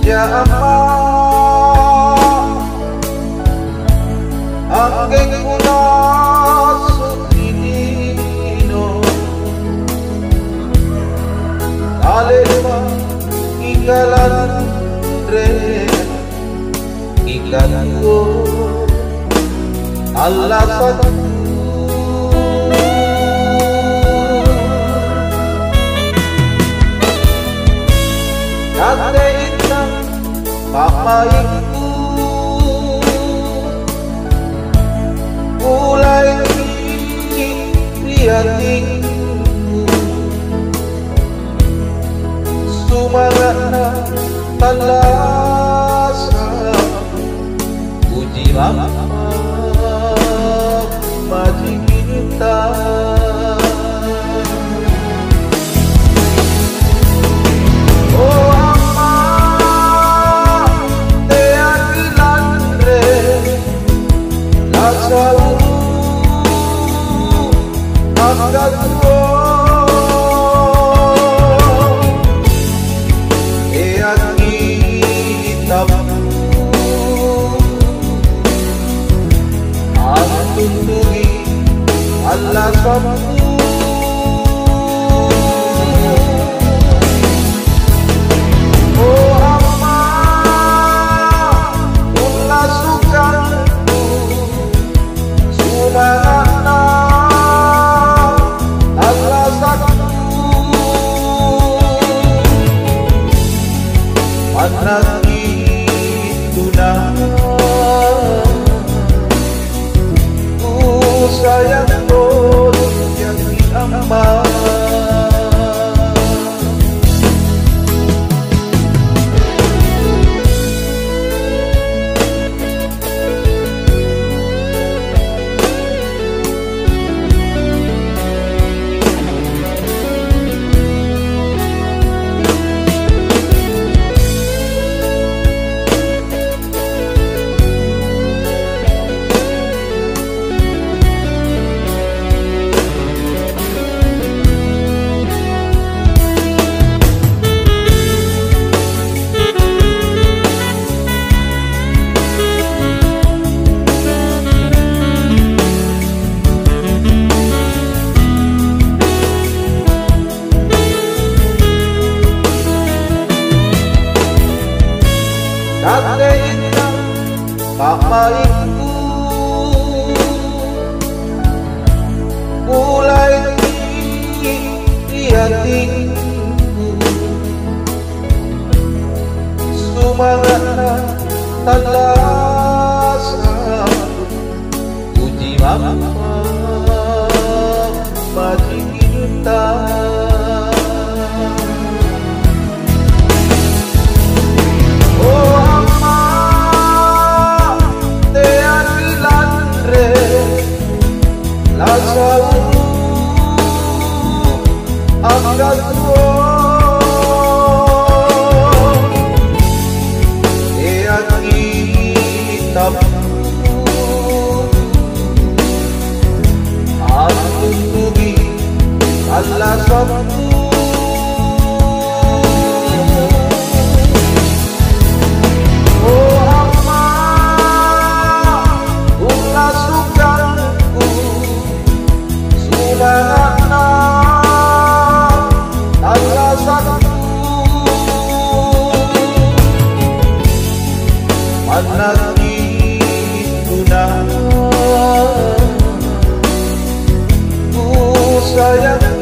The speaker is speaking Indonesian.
Ya apa anggeng kuna sutidino alema ikalan re ikanku Allah satu kate inang pamaiku mulai lihatinku sumangana talasa puji mama maji kita Allah sabtu oh amma ulah sukarku sumana Allah sabtu manaki tunah sayang yang diamal kate inang pamaiku mulai lihatinku sumangana talasa puji mama maji kita Allah sabtu oh amma ulah sukarku sumana Allah sabtu manaki tunah sayang